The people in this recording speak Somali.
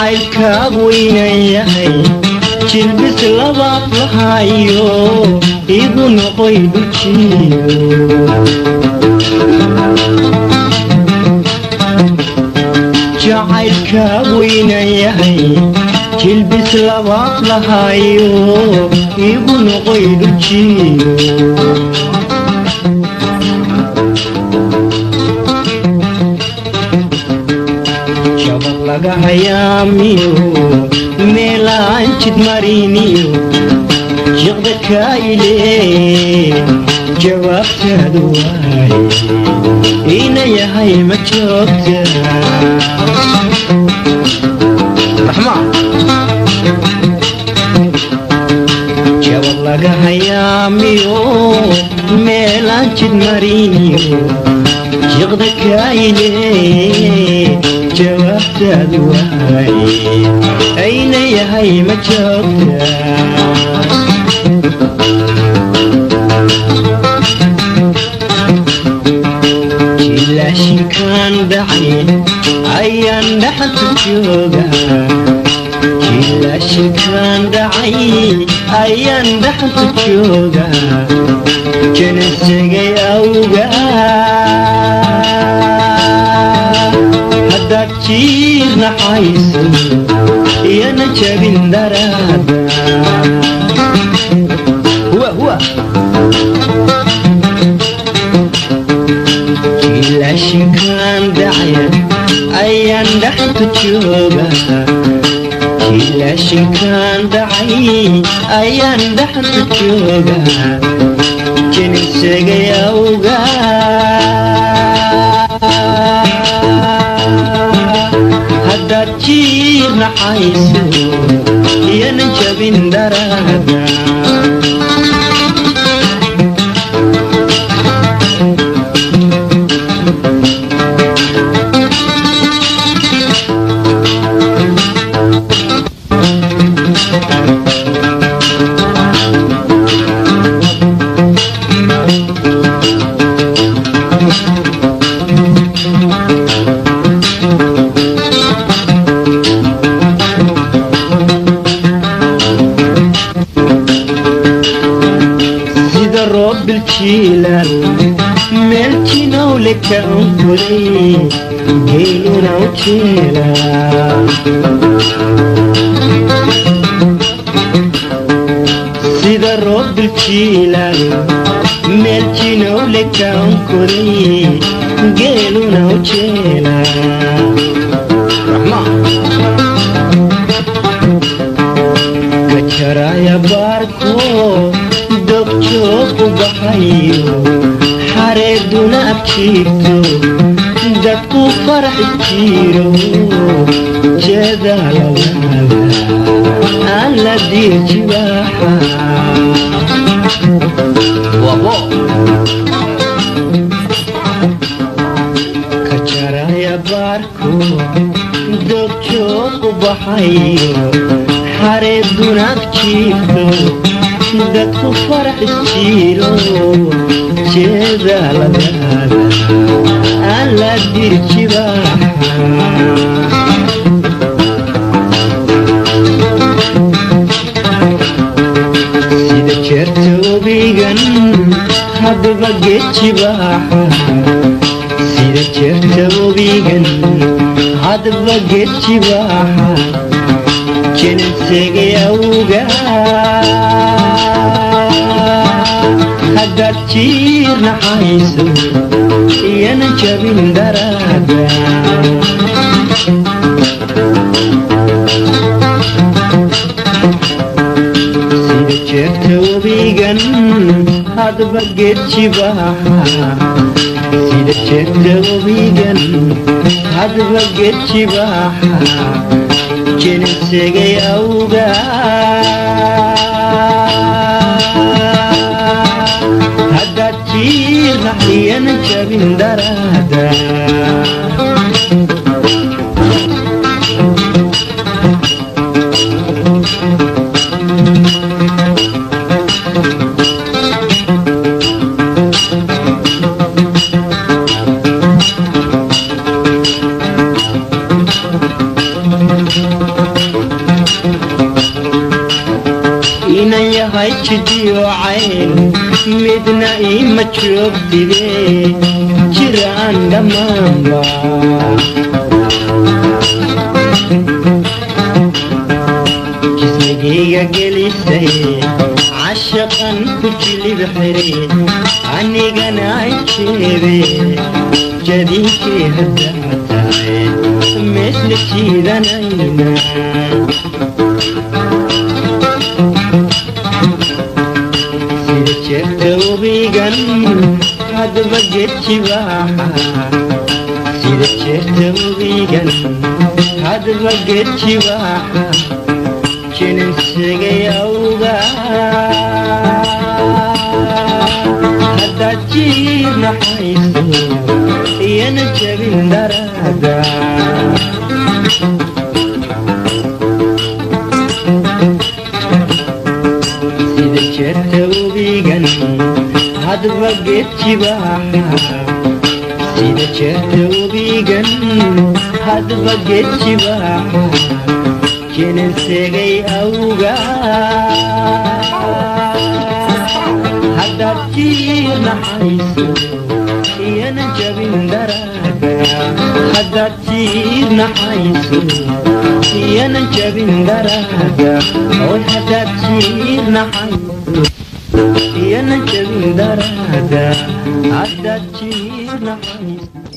jacaylkaagu inay yahay jilbis labaad lahayo igu noqoy dhujiyo jacaylkaagu inay yahay jilbis labaad lahayo igu noqoy dhujiyo laga hayaamiyo meelaan jid mariniyo jiqda kayle jawaabtaadu waaye ina yahay ma joogta jawab laga hayaamiyo meelaan jid mariniyo jiqda kayle jawaabtaadu waaye ayna yahay ma joogta jilaashinkaan dhacay ayaan dhaxalka joogaa jilaashinkaan dhacay ayaan dhaxalka joogaa janasagay awgaa jiir naxayso iyana jabin daraada jilaashinkaan dhacaya ayaan dhaxalka joogaa jilaashinkaan dhacay ayaan dhaxalka joogaa jinisagay awgaa jiir naxayso iyana jabin daraada بالجيلان ملكنا ولك أنفري جيلنا وجيلا سيدا الرب بالجيلان ملكنا ولك أنفري جيلنا وجيلا كجرا يا باركو دكتور بحيو حردنا أبكيتو دكتو فرح كتيرو جدا لولا على دير جواحا وابو كجرا يا باركو دكتور بحيو حردنا أبكيتو dadku farax jiro jeeda lagada alla dirjiba sida jeerta obigan hadba geejiba sida jeerta obigan hadba geejiba jinsega awga haddaad jiir naxayso iyana jabin daraada sida jeerta webigan hadba geed jibaaxa sida jeerta webigan hadba geed jibaaxa jinsegay awgaa iyana jabin daraada ma joogtidee jiraan dhammaanba jismigayga gelisay cashaqan ku jilib xiray anigana ay jeebe jadiinkii haddaa tahay meesla jiidanayna sida jeerta webigan hadba geedjibaaxa sida jeerta webigan hadba geedjibaaxa jinansigay awgaa haddaad jiirnaxayso iyana jabin daraada sida jeerta webigan hadba geedjibaaxa sida jeerta webigan hadba geedjibaaxa jinansigay awgaa haddaad jiirnaxayso iyana jabin daraada haddaad jiirnaxayso iyana jabin daraada oy haddaad jiirnaxayso iyana jabin daraada haddaad jiirnaxayso